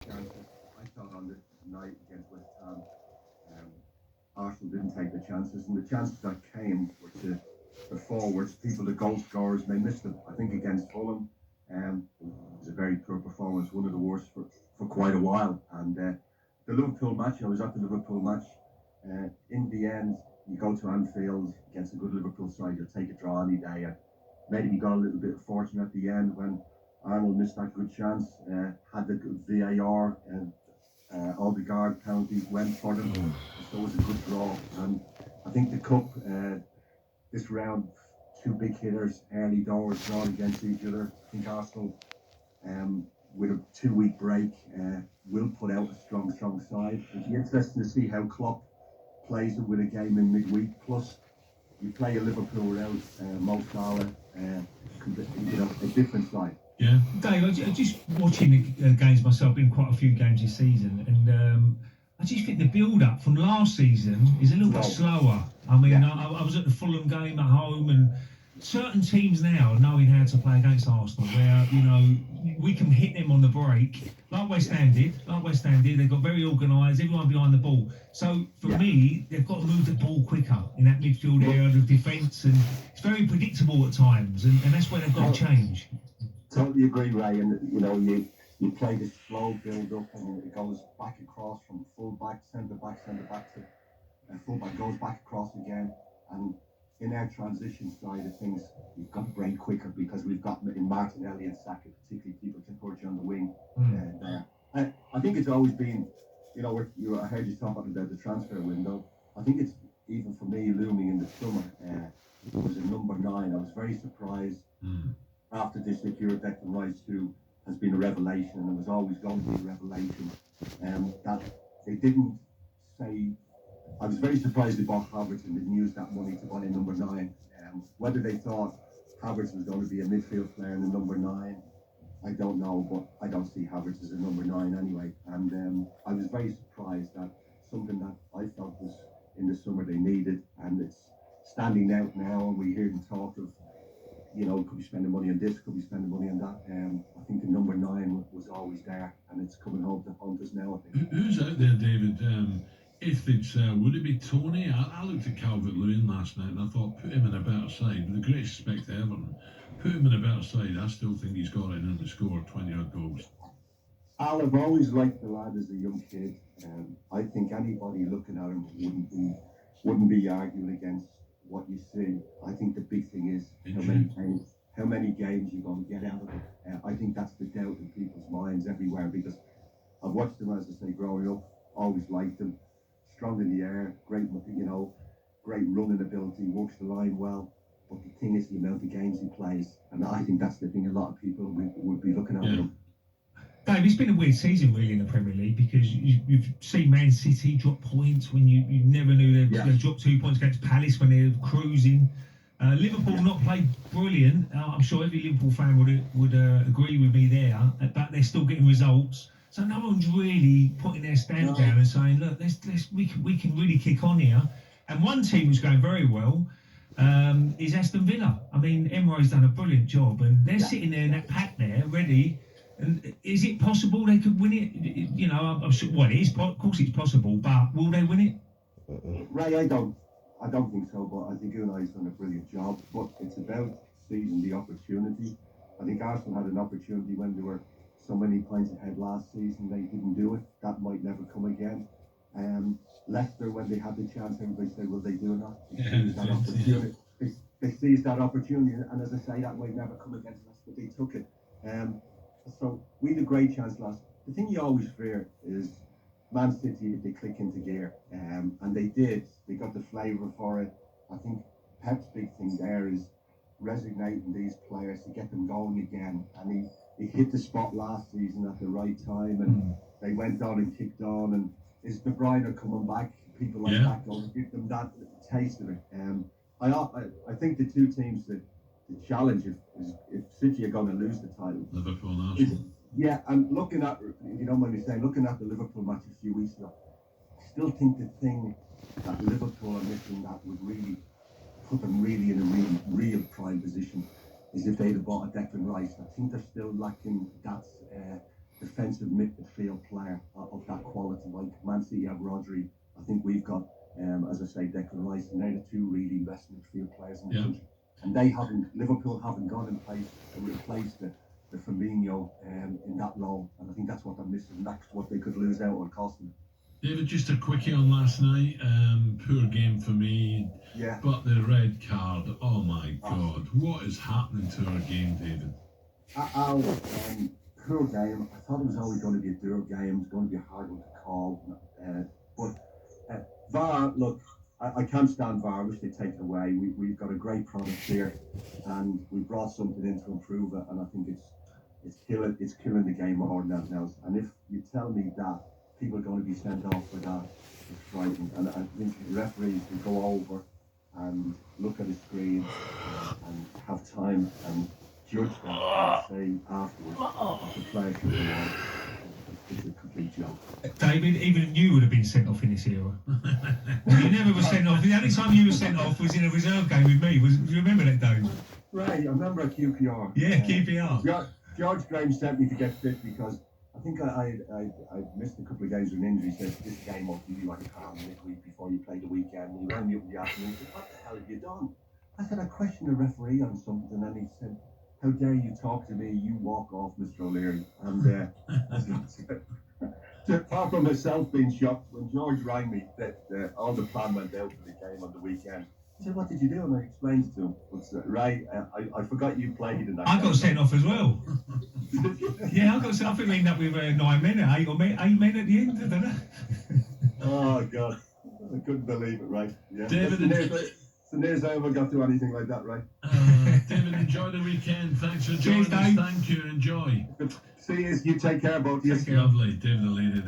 chances. I thought on the night against West Ham, um, Arsenal didn't take the chances, and the chances that came were to the forwards, people, the goal scorers, and they missed them. I think against Fulham, it was a very poor performance, one of the worst for quite a while. And the Liverpool match, I was at the Liverpool match. In the end, you go to Anfield against a good Liverpool side, you'll take a draw any day. And maybe we got a little bit of fortune at the end when Arnold missed that good chance, had the good VAR, and Odegaard penalty went for them. So it was a good draw. And I think the cup, this round, two big hitters early doors drawn against each other. I think Arsenal, with a 2 week break, will put out a strong side. It'll be interesting to see how Klopp plays them with a game in midweek. Plus, you play a Liverpool without Mo Salah, a different side. Yeah, Dave, I just watching the games myself, been quite a few games this season, and I just think the build-up from last season is a little bit slower. I mean, I was at the Fulham game at home, and certain teams now are knowing how to play against Arsenal, where, you know, we can hit them on the break, like West Ham did. They've got very organised, everyone behind the ball. So, for me, they've got to move the ball quicker in that midfield area of defence, and it's very predictable at times, and that's where they've got to change. Totally agree, Ray. And, you know, you play this slow build-up, and it goes back across from full-back, centre-back to full-back, goes back across again. And in our transition side of things, we've got to break quicker because we've got in Martinelli and Saka, particularly people to put you on the wing there. I think it's always been, you know, I heard you talk about the transfer window. I think it's, even for me, looming in the summer. It was a number 9. I was very surprised after this year Declan Rice, who has been a revelation, and it was always going to be a revelation, that they didn't say. I was very surprised they bought Havertz and didn't use that money to buy a number 9. Whether they thought Havertz was going to be a midfield player in the number 9, I don't know, but I don't see Havertz as a number 9 anyway. And I was very surprised that something that I felt was in the summer they needed, and it's standing out now, and we hear them talk of, you know, could be spending money on this, could be spending money on that. I think the number 9 was always there, and it's coming home to haunt us now, I think. Who's out there, David? If it's, would it be Tony? I looked at Calvert-Lewin last night and I thought, put him in a better side. With the greatest respect to Everton, put him in a better side. I still think he's got it in to score 20-odd goals. I've always liked the lad as a young kid. I think anybody looking at him wouldn't be arguing against what you see. I think the big thing is how many games you're going to get out of it. I think that's the doubt in people's minds everywhere, because I've watched them, as I say, growing up, always liked them. Strong in the air, great, you know, great running ability, walks the line well. But the thing is the amount of games he plays, and I think that's the thing a lot of people would be looking at him. Dave, it's been a weird season really in the Premier League, because you've seen Man City drop points when you never knew they'd drop 2 points against Palace when they're cruising. Liverpool not played brilliant. I'm sure every Liverpool fan would agree with me there, but they're still getting results. So no one's really putting their stamp down and saying, look, we can really kick on here. And one team who's going very well is Aston Villa. I mean, Emre's done a brilliant job, and they're sitting there in that pack there, ready. And is it possible they could win it? You know, I'm sure. Well, it is. Of course, it's possible, but will they win it? Ray, I don't think so. But I think Unai's done a brilliant job. But it's about seizing the opportunity. I think Arsenal had an opportunity when they were so many points ahead last season. They didn't do it. That might never come again. Leicester, when they had the chance, everybody said, "Will they do it?" They seized that opportunity. They seized that opportunity, and as I say, that might never come again. But they took it. So we had a great chance last. The thing you always fear is Man City, if they click into gear, and they did. They got the flavour for it. I think Pep's big thing there is resonating these players to get them going again. And he hit the spot last season at the right time, and they went on and kicked on. And is De Bruyne coming back? People like that going to give them that taste of it. I think the two teams that the challenge if City are going to lose the title, Liverpool and Arsenal. And looking at, you know, when we say looking at the Liverpool match a few weeks ago, I still think the thing that Liverpool are missing that would really put them really in a real prime position is if they'd have bought a Declan Rice. I think they're still lacking that defensive midfield player of that quality. Like Man City have Rodri. I think we've got, as I say, Declan Rice, and they're the two really best midfield players in the country. And Liverpool haven't gone in place and replaced the Firmino in that role. And I think that's what they're missing. And that's what they could lose out on costing. David, just a quickie on last night. Poor game for me. Yeah. But the red card, oh my God. What is happening to our game, David? Poor game. I thought it was always going to be a dure game. It's going to be a hard one to call. But VAR, look, I can't stand VAR. I wish they'd take it away. We've got a great product here, and we brought something in to improve it. And I think it's killing the game more than anything else. And if you tell me that people are going to be sent off for that, it's frightening. And I think referees can go over and look at the screen and have time and judge that and say afterwards that the player should be on. It's a complete joke. David, even you would have been sent off in this era. You never were sent off. The only time you were sent off was in a reserve game with me. Do you remember that, David? Right, I remember at QPR. Yeah, QPR. George Graham sent me to get fit because I think I missed a couple of games with an injury. He said, this game will give you like a calm midweek before you play the weekend. And he rang me up in the afternoon and said, what the hell have you done? I said, I questioned the referee on something, and he said, how dare you talk to me? You walk off, Mr. O'Leary. And apart from myself being shocked, when George rang me that all the plan went out for the game on the weekend, he said, what did you do? And I explained it to him. I forgot you played in that I game. got sent off as well. Yeah, I got sent off. I mean, that with 9 men, 8 men at the end, I don't know. Oh, God. I couldn't believe it, right? Yeah. David, it's the nearest I ever got to anything like that, right? David, enjoy the weekend. Thanks for joining us. Thank you. Enjoy. See you. You take care, both of you. Lovely. David, the leader.